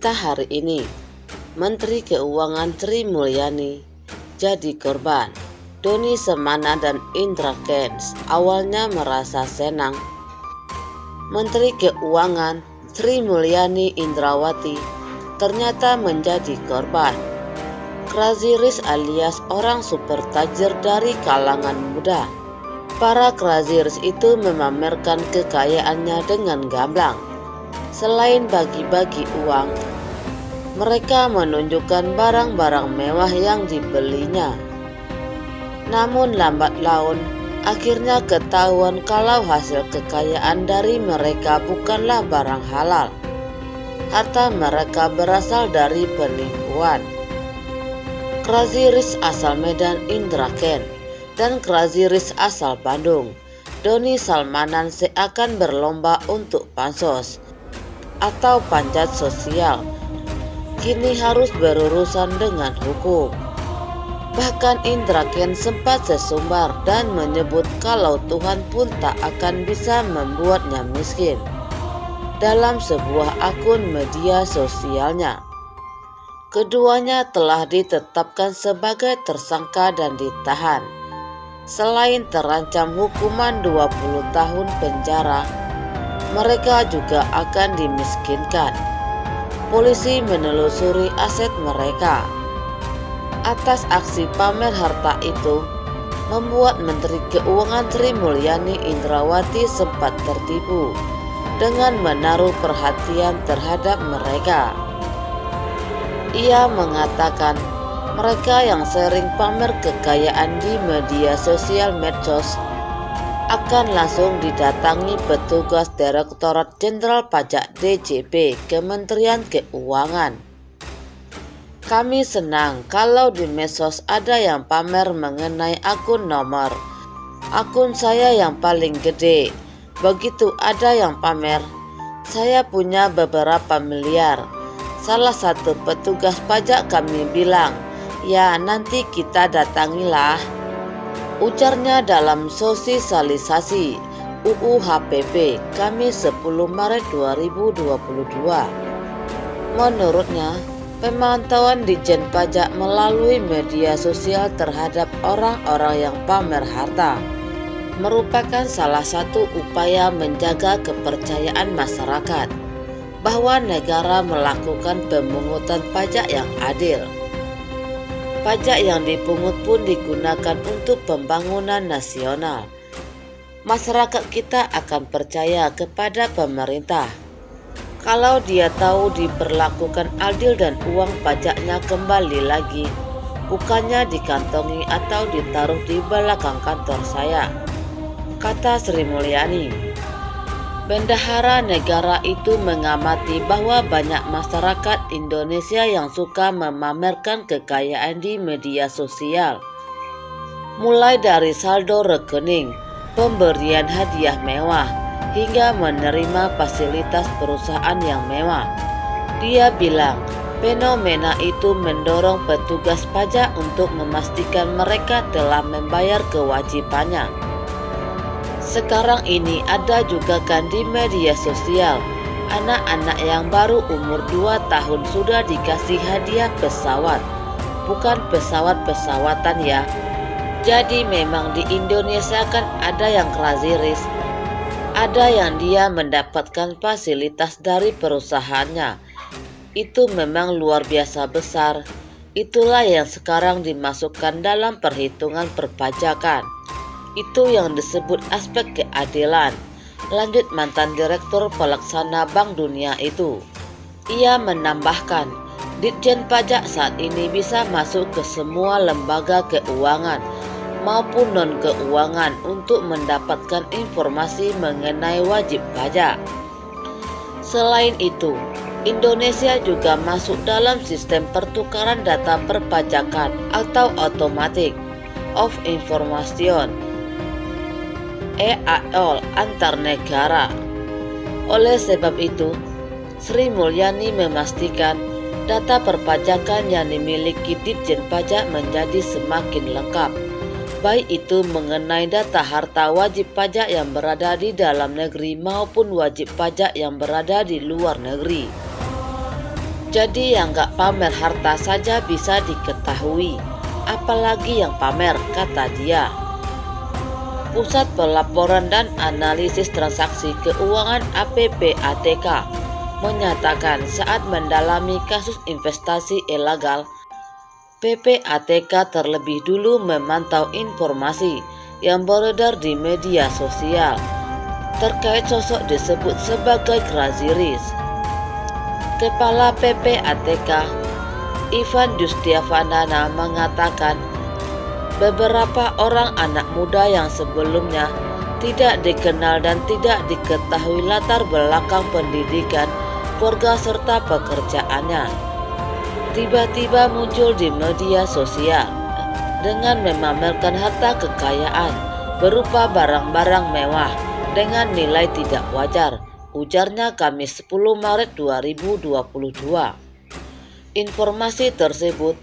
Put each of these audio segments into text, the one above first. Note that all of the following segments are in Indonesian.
berita hari ini, Menteri Keuangan Sri Mulyani jadi korban. Doni Salmanan dan Indra Kents awalnya merasa senang. Menteri Keuangan Sri Mulyani Indrawati ternyata menjadi korban. Crazy Rich alias orang super tajir dari kalangan muda. Para Crazy Rich itu memamerkan kekayaannya dengan gamblang. Selain bagi-bagi uang, mereka menunjukkan barang-barang mewah yang dibelinya. Namun lambat laun, akhirnya ketahuan kalau hasil kekayaan dari mereka bukanlah barang halal. Harta mereka berasal dari penipuan. Crazy Rich asal Medan Indra Kents dan Crazy Rich asal Bandung Doni Salmanan seakan berlomba untuk pansos atau panjat sosial. Kini harus berurusan dengan hukum. Bahkan Indra Kents sempat sesumbar dan menyebut kalau Tuhan pun tak akan bisa membuatnya miskin dalam sebuah akun media sosialnya. Keduanya telah ditetapkan sebagai tersangka dan ditahan. Selain terancam hukuman 20 tahun penjara, mereka juga akan dimiskinkan. Polisi menelusuri aset mereka. Atas aksi pamer harta itu, membuat Menteri Keuangan Sri Mulyani Indrawati sempat tertipu dengan menaruh perhatian terhadap mereka. Ia mengatakan mereka yang sering pamer kekayaan di media sosial medsos akan langsung didatangi petugas Direktorat Jenderal Pajak DJP Kementerian Keuangan. Kami senang kalau di medsos ada yang pamer mengenai akun nomor. Akun saya yang paling gede. Begitu ada yang pamer, saya punya beberapa miliar. Salah satu petugas pajak kami bilang, ya nanti kita datangilah. Ujarnya dalam sosialisasi UU HPP Kamis 10 Maret 2022. Menurutnya, pemantauan Ditjen Pajak melalui media sosial terhadap orang-orang yang pamer harta merupakan salah satu upaya menjaga kepercayaan masyarakat bahwa negara melakukan pemungutan pajak yang adil. Pajak yang dipungut pun digunakan untuk pembangunan nasional. Masyarakat kita akan percaya kepada pemerintah kalau dia tahu diperlakukan adil dan uang pajaknya kembali lagi, bukannya dikantongi atau ditaruh di belakang kantor saya, kata Sri Mulyani. Bendahara negara itu mengamati bahwa banyak masyarakat Indonesia yang suka memamerkan kekayaan di media sosial. Mulai dari saldo rekening, pemberian hadiah mewah, hingga menerima fasilitas perusahaan yang mewah. Dia bilang, fenomena itu mendorong petugas pajak untuk memastikan mereka telah membayar kewajibannya. Sekarang ini ada juga kan di media sosial, anak-anak yang baru umur 2 tahun sudah dikasih hadiah pesawat. Bukan pesawat-pesawatan ya. Jadi memang di Indonesia kan ada yang crazy rich. Ada yang dia mendapatkan fasilitas dari perusahaannya. Itu memang luar biasa besar. Itulah yang sekarang dimasukkan dalam perhitungan perpajakan. Itu yang disebut aspek keadilan. Lanjut mantan Direktur Pelaksana Bank Dunia itu. Ia menambahkan, Ditjen Pajak saat ini bisa masuk ke semua lembaga keuangan maupun non-keuangan untuk mendapatkan informasi mengenai wajib pajak. Selain itu, Indonesia juga masuk dalam sistem pertukaran data perpajakan atau Automatic of Information (EAL) antar negara. Oleh sebab itu, Sri Mulyani memastikan data perpajakan yang dimiliki Ditjen Pajak menjadi semakin lengkap, baik itu mengenai data harta wajib pajak yang berada di dalam negeri maupun wajib pajak yang berada di luar negeri. Jadi yang gak pamer harta saja bisa diketahui, apalagi yang pamer, kata dia. Pusat Pelaporan dan Analisis Transaksi Keuangan (APPATK) menyatakan saat mendalami kasus investasi ilegal, PPATK terlebih dulu memantau informasi yang beredar di media sosial terkait sosok disebut sebagai Crazy Rich. Kepala PPATK, Ivan Yustiavandana, mengatakan beberapa orang anak muda yang sebelumnya tidak dikenal dan tidak diketahui latar belakang pendidikan, keluarga serta pekerjaannya, tiba-tiba muncul di media sosial dengan memamerkan harta kekayaan berupa barang-barang mewah dengan nilai tidak wajar, ujarnya Kamis 10 Maret 2022. Informasi tersebut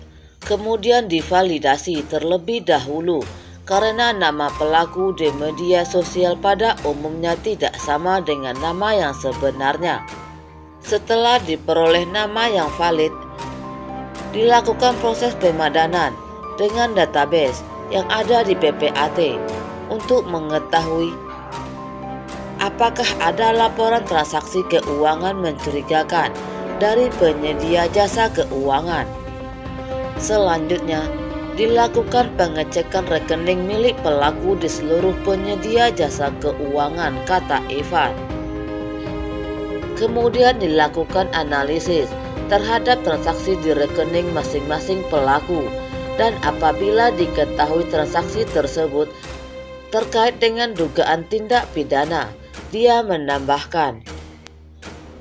kemudian divalidasi terlebih dahulu karena nama pelaku di media sosial pada umumnya tidak sama dengan nama yang sebenarnya. Setelah diperoleh nama yang valid, dilakukan proses pemadanan dengan database yang ada di PPAT untuk mengetahui apakah ada laporan transaksi keuangan mencurigakan dari penyedia jasa keuangan. Selanjutnya, dilakukan pengecekan rekening milik pelaku di seluruh penyedia jasa keuangan, kata Ivan. Kemudian dilakukan analisis terhadap transaksi di rekening masing-masing pelaku, dan apabila diketahui transaksi tersebut terkait dengan dugaan tindak pidana, dia menambahkan,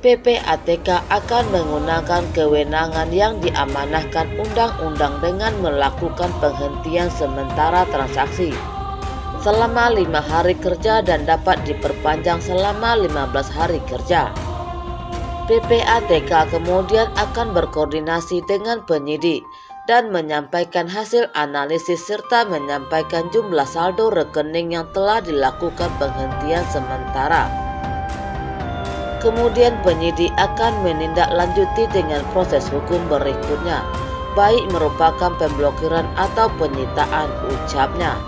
PPATK akan menggunakan kewenangan yang diamanahkan undang-undang dengan melakukan penghentian sementara transaksi selama 5 hari kerja dan dapat diperpanjang selama 15 hari kerja. PPATK kemudian akan berkoordinasi dengan penyidik dan menyampaikan hasil analisis serta menyampaikan jumlah saldo rekening yang telah dilakukan penghentian sementara. Kemudian penyidik akan menindaklanjuti dengan proses hukum berikutnya, baik merupakan pemblokiran atau penyitaan, ucapnya.